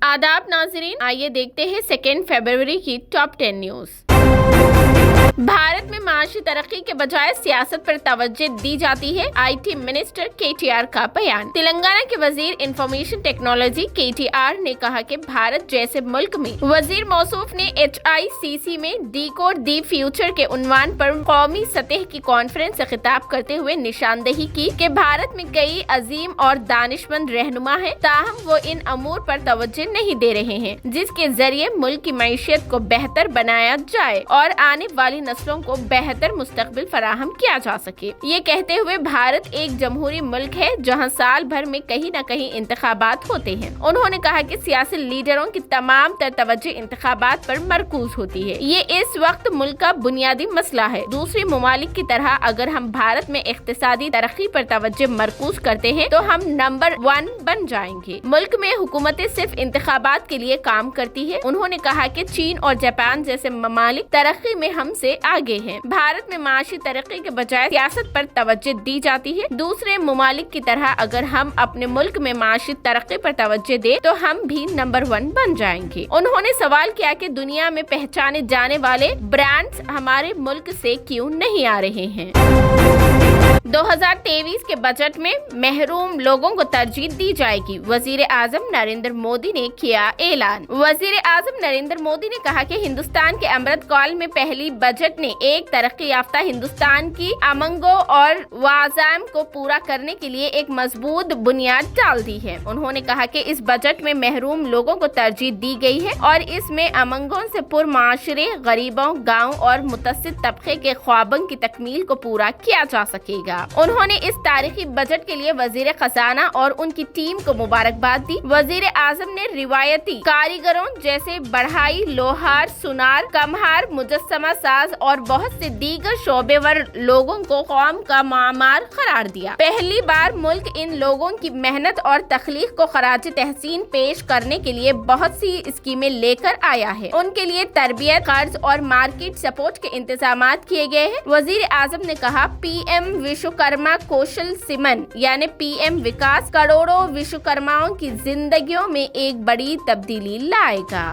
आदाब नाजरीन, आइए देखते हैं 2 फरवरी की टॉप 10 न्यूज। भारत में माशी तरक्की के बजाय सियासत पर तवज्जो दी जाती है, आईटी मिनिस्टर केटीआर का बयान। तेलंगाना के वजीर इंफॉर्मेशन टेक्नोलॉजी केटीआर ने कहा कि भारत जैसे मुल्क में वजीर मौसूफ ने HICC में डीकोड दी फ्यूचर के उन्वान पर कौमी सतह की कॉन्फ्रेंस से खिताब करते हुए निशानदेही की कि भारत में कई अजीम और दानिशमंद रहनुमा हैं, ताहम वो इन अमूर पर तवज्जो नहीं दे रहे हैं जिसके जरिए मुल्क की मैशियत को बेहतर बनाया जाए और आने वाली नस्लों को बेहतर मुस्तकबिल फराहम किया जा सके। ये कहते हुए भारत एक जमहूरी मुल्क है जहां साल भर में कहीं न कहीं इंतखाबात होते हैं। उन्होंने कहा कि सियासी लीडरों की तमाम तर तवज्जो इंतखाबात पर मरकूज होती है। ये इस वक्त मुल्क का बुनियादी मसला है। दूसरे ममालिक की तरह अगर हम भारत में इक्तिसादी तरक्की पर तवज्जो मरकूज करते हैं तो हम नंबर 1 बन जाएंगे। मुल्क में हुकूमतें सिर्फ इंतखाबात के लिए काम करती है। उन्होंने कहा कि चीन और जापान जैसे ममालिक तरक्की में हमसे आगे हैं। भारत में माशी तरक्की के बजाय सियासत पर तवज्जो दी जाती है। दूसरे ममालिक की तरह अगर हम अपने मुल्क में माशी तरक्की पर तवज्जो दें तो हम भी नंबर 1 बन जाएंगे। उन्होंने सवाल किया कि दुनिया में पहचाने जाने वाले ब्रांड्स हमारे मुल्क से क्यों नहीं आ रहे हैं। 2023 के बजट में महरूम लोगों को तरजीह दी जाएगी, वजीर आजम नरेंद्र मोदी ने किया ऐलान। वजीर आजम नरेंद्र मोदी ने कहा कि हिंदुस्तान के अमृत काल में पहली बजट ने एक तरक्की याफ्ता हिंदुस्तान की अमंगों और वाज़ाम को पूरा करने के लिए एक मजबूत बुनियाद डाल दी है। उन्होंने कहा कि इस बजट में महरूम लोगों को तरजीह दी गई है और इसमें अमंगों से पुरमाशरे, गरीबों, गाँव और मुतस्सित तबके के ख्वाबों की तकमील को पूरा किया जा सकेगा। उन्होंने इस तारीखी बजट के लिए वजीर खजाना और उनकी टीम को मुबारकबाद दी। वजीर आजम ने रिवायती कारीगरों जैसे बढ़ाई, लोहार, सुनार, कमहार, मुजस्समा साज और बहुत से दीगर शोबेवर लोगों को कौम का मामार करार दिया। पहली बार मुल्क इन लोगों की मेहनत और तख्लीक को खराज तहसीन पेश करने के लिए बहुत सी स्कीमें लेकर आया है। उनके लिए तरबियत, कर्ज और मार्केट सपोर्ट के इंतजाम किए गए हैं। वजीर आजम ने कहा, PM विश्वकर्मा कौशल सिमन यानी PM विकास करोड़ों विश्वकर्माओं की जिंदगियों में एक बड़ी तब्दीली लाएगा।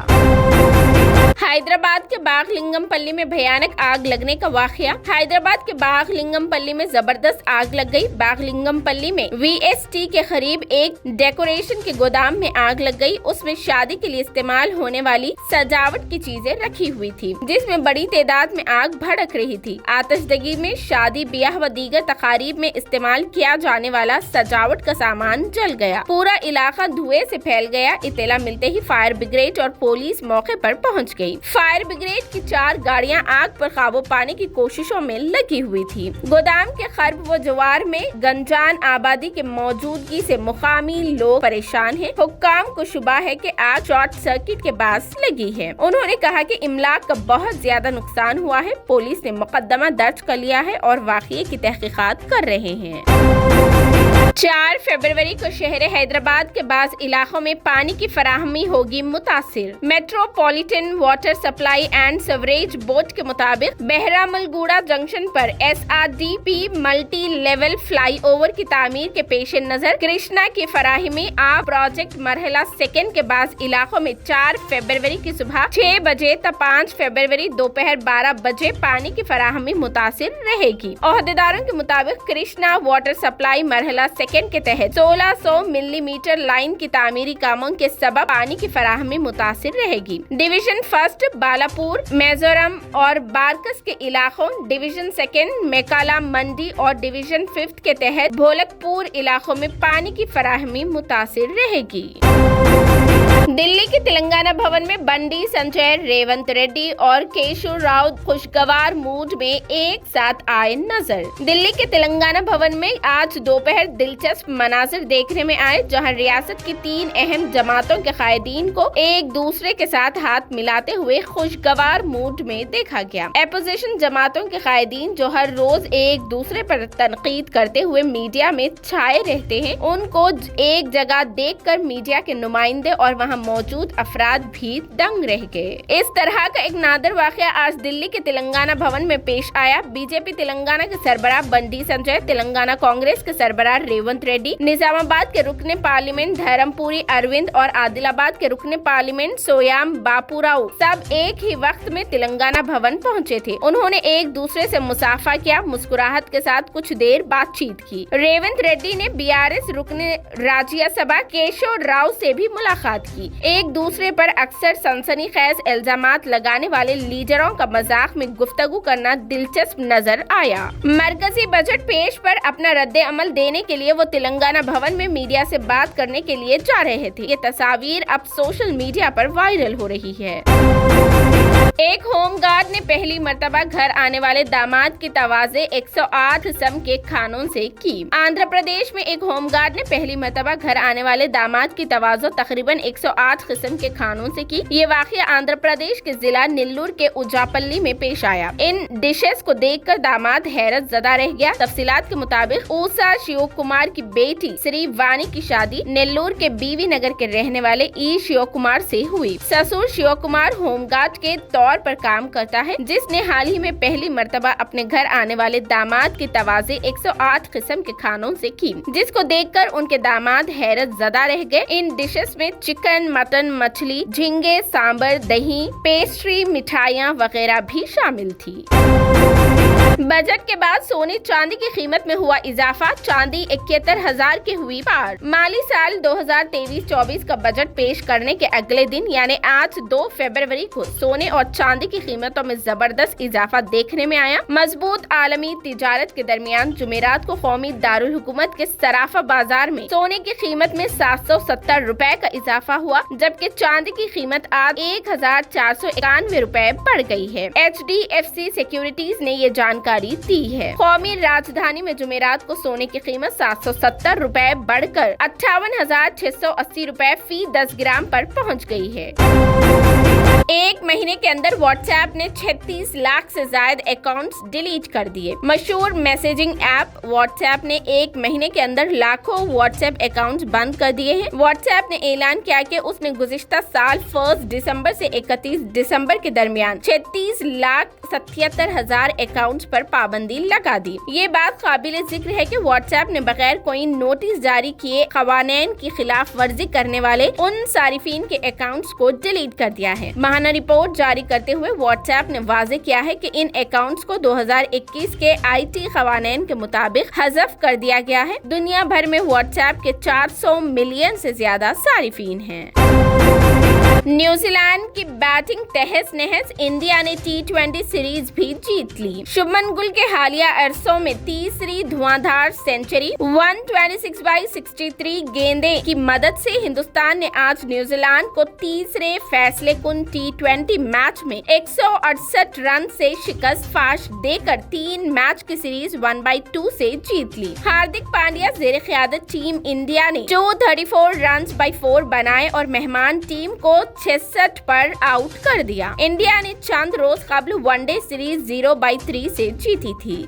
हैदराबाद के बागलिंगमपल्ली में भयानक आग लगने का वाकया। हैदराबाद के बागलिंगमपल्ली में जबरदस्त आग लग गई। बागलिंगमपल्ली में VST के करीब एक डेकोरेशन के गोदाम में आग लग गई। उसमें शादी के लिए इस्तेमाल होने वाली सजावट की चीजें रखी हुई थी, जिसमें बड़ी तादाद में आग भड़क रही थी। आतिशदगी में शादी, ब्याह व दीगर तकारीब में इस्तेमाल किया जाने वाला सजावट का सामान जल गया। पूरा इलाका धुएं से फैल गया। इत्तला मिलते ही फायर ब्रिगेड और पुलिस मौके पर पहुंच गई। फायर ब्रिगेड की 4 गाड़ियां आग पर काबू पाने की कोशिशों में लगी हुई थी। गोदाम के खर्ब व जवार में गंजान आबादी के मौजूदगी से मुकामी लोग परेशान हैं। हुक्काम को शुबा है कि आग शॉर्ट सर्किट के बाद लगी है। उन्होंने कहा कि इमलाक का बहुत ज्यादा नुकसान हुआ है। पुलिस ने मुकदमा दर्ज कर लिया है और वाक़ये की तहकीकात कर रहे हैं। 4 फरवरी को शहर हैदराबाद के बाज़ इलाकों में पानी की फराहमी होगी मुतासिर। Metropolitan water supply and sewerage board के मुताबिक बहरामलगुड़ा जंक्शन पर SRDP मल्टी लेवल फ्लाईओवर की तामीर के पेश नजर कृष्णा की फराहमी आप प्रोजेक्ट मरहला 2 के बाज़ इलाकों में 4 फरवरी की सुबह 6 बजे तक 5 फरवरी दोपहर 12 बजे पानी की फराहमी मुतासिर रहेगी। ओहदेदारों के मुताबिक कृष्णा वाटर सप्लाई मरहला 2 के तहत 1600 मिलीमीटर लाइन की तामीरी कामों के सबब पानी की फराहमी मुतासिर रहेगी। डिवीजन 1 बालापुर, मिजोरम और बारकस के इलाकों, डिवीजन 2 मेकाला मंडी और डिवीजन 5 के तहत भोलकपुर इलाकों में पानी की फराहमी मुतासिर रहेगी। दिल्ली के तेलंगाना भवन में बंडी संजय, रेवंत रेड्डी और केशव राव खुशगवार मूड में एक साथ आए नजर। दिल्ली के तेलंगाना भवन में आज दोपहर दिलचस्प मनाजिर देखने में आए, जहां रियासत की 3 अहम जमातों के कायदीन को एक दूसरे के साथ हाथ मिलाते हुए खुशगवार मूड में देखा गया। अपोजिशन जमातों के कायदीन जो हर रोज एक दूसरे पर तनकीद करते हुए मीडिया में छाए रहते हैं, उनको एक जगह देखकर मीडिया के नुमाइंदे और वहां मौजूद موجود افراد بھی دنگ رہ گئے۔ اس طرح کا ایک نادر واقعہ آج دلی کے تلنگانہ بھون میں پیش آیا۔ بی جے پی تلنگانہ کے سربراہ بنڈی سنجے، تلنگانہ کانگریس کے سربراہ ریونت ریڈی، نظام آباد کے رکن پارلیمنٹ دھرم پوری اروند اور عادل آباد کے رکن پارلیمنٹ سویام باپو راؤ سب ایک ہی وقت میں تلنگانہ بھون پہنچے تھے۔ انہوں نے ایک دوسرے سے مصافحہ کیا، مسکراہٹ کے ساتھ کچھ دیر بات چیت کی۔ ریونت ریڈی نے BRS رکن راجیہ سبھا کیشور راؤ سے بھی ملاقات کی۔ ایک دوسرے پر اکثر سنسنی خیز الزامات لگانے والے لیڈروں کا مذاق میں گفتگو کرنا دلچسپ نظر آیا۔ مرکزی بجٹ پیش پر اپنا رد عمل دینے کے لیے وہ تلنگانہ بھون میں میڈیا سے بات کرنے کے لیے جا رہے تھے۔ یہ تصاویر اب سوشل میڈیا پر وائرل ہو رہی ہے۔ ایک ہوم گارڈ نے پہلی مرتبہ گھر آنے والے داماد کی توازے 108 قسم کے کھانوں سے کی۔ آندھرا پردیش میں ایک ہوم گارڈ نے پہلی مرتبہ گھر آنے والے داماد کی توازو تقریباً 108 قسم کے کھانوں سے کی۔ یہ واقعہ آندھرا پردیش کے ضلع نیلور کے اجاپلی میں پیش آیا۔ ان ڈشز کو دیکھ کر داماد حیرت زدہ رہ گیا۔ تفصیلات کے مطابق اوسا شیو کمار کی بیٹی سری وانی کی شادی نیلور کے بیوی نگر کے رہنے والے شیو کمار سے ہوئی۔ سسر شیو کمار ہوم گارڈ کے طور پر کام کرتا ہے، جس نے حال ہی میں پہلی مرتبہ اپنے گھر آنے والے داماد کی توازے 108 قسم کے کھانوں سے کی، جس کو دیکھ کر ان کے داماد حیرت زدہ رہ گئے۔ ان ڈشز میں چکن، مٹن، مچھلی، جھینگے، سانبر، دہی، پیسٹری، مٹھائیاں وغیرہ بھی شامل تھی۔ بجٹ کے بعد سونے چاندی کی قیمت میں ہوا اضافہ، چاندی 71,000 کی ہوئی پار۔ مالی سال 2023-24 کا بجٹ پیش کرنے کے اگلے دن یعنی آج 2 فروری کو سونے اور چاندی کی قیمتوں میں زبردست اضافہ دیکھنے میں آیا۔ مضبوط عالمی تجارت کے درمیان جمعرات کو قومی دارالحکومت کے صرافہ بازار میں سونے کی قیمت میں 770 روپے کا اضافہ ہوا، جبکہ چاندی کی قیمت آج 1,491 روپے بڑھ گئی ہے۔ HDFC سیکیورٹیز نے یہ جانکاری دی ہے۔ قومی راجدھانی میں جمعرات کو سونے کی قیمت 770 روپے بڑھ کر 58,680 روپے فی 10 گرام پر پہنچ گئی ہے۔ ایک مہینے کے اندر واٹس ایپ نے 36 لاکھ سے زائد اکاؤنٹس ڈیلیٹ کر دیے۔ مشہور میسیجنگ ایپ واٹس ایپ نے ایک مہینے کے اندر لاکھوں واٹس ایپ اکاؤنٹس بند کر دیے ہیں۔ واٹس ایپ نے اعلان کیا کہ اس نے گزشتہ سال 1 دسمبر سے 31 دسمبر کے درمیان 36,77,000 اکاؤنٹس پر پابندی لگا دی۔ یہ بات قابل ذکر ہے کہ واٹس ایپ نے بغیر کوئی نوٹس جاری کیے قوانین کی خلاف ورزی کرنے والے ان صارفین کے اکاؤنٹس کو ڈیلیٹ کر دیا ہے۔ ماہانہ رپورٹ جاری کرتے ہوئے واٹس ایپ نے واضح کیا ہے کہ ان اکاؤنٹس کو 2021 کے IT قوانین کے مطابق حذف کر دیا گیا ہے۔ دنیا بھر میں واٹس ایپ کے 400 ملین سے زیادہ صارفین ہیں۔ نیوزی لینڈ کی بیٹنگ تہس نہس، انڈیا نے T20 سیریز بھی جیت لی۔ شبمن گل کے حالیہ عرصوں میں تیسری دھواں سینچری 126/63 گیندیں کی مدد سے ہندوستان نے آج نیوزی لینڈ کو تیسرے فیصلے کن T20 میچ میں 168 رن سے شکست فاش دے کر 3 میچ کی سیریز 1/2 سے جیت لی۔ ہاردک پانڈیا زیر قیادت ٹیم انڈیا نے 234 رنز بائی 4 بنائے اور مہمان ٹیم کو 66 پر آؤٹ کر دیا۔ انڈیا نے چند روز قبل ون ڈے سیریز 0/3 سے جیتی تھی۔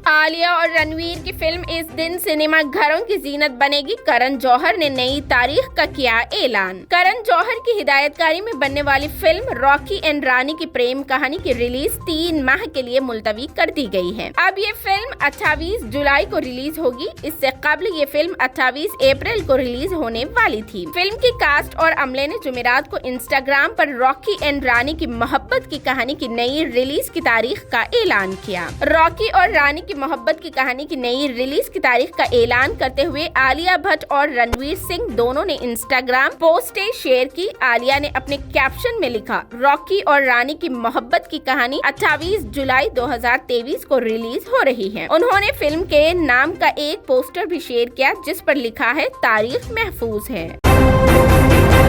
عالیہ اور رنویر کی فلم اس دن سنیما گھروں کی زینت بنے گی، کرن جوہر نے نئی تاریخ کا کیا اعلان۔ کرن جوہر کی ہدایت کاری میں بننے والی فلم راکی اینڈ رانی کی پریم کہانی کی ریلیز 3 ماہ کے لیے ملتوی کر دی گئی ہے۔ اب یہ فلم 28 جولائی کو ریلیز ہوگی۔ اس سے قبل یہ فلم 28 اپریل کو ریلیز ہونے والی تھی۔ فلم کی کاسٹ اور عملے نے جمعرات کو انسٹاگرام پر راکی اینڈ رانی کی محبت کی کہانی کی نئی ریلیز کی تاریخ کا اعلان کیا۔ راکی اور رانی کی محبت کی کہانی کی نئی ریلیز کی تاریخ کا اعلان کرتے ہوئے عالیہ بھٹ اور رنویر سنگھ دونوں نے انسٹاگرام پوسٹیں شیئر کی۔ عالیہ نے اپنے کیپشن میں لکھا، راکی اور رانی کی محبت کی کہانی 28 جولائی 2023 کو ریلیز ہو رہی ہے۔ انہوں نے فلم کے نام کا ایک پوسٹر بھی شیئر کیا جس پر لکھا ہے، تاریخ محفوظ ہے۔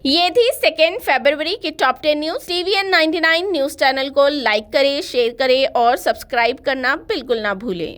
یہ تھی 2 فروری کی top 10 news. TVN 99 news channel کو لائک کریں، شیئر کریں اور سبسکرائب کرنا بالکل نہ بھولیں۔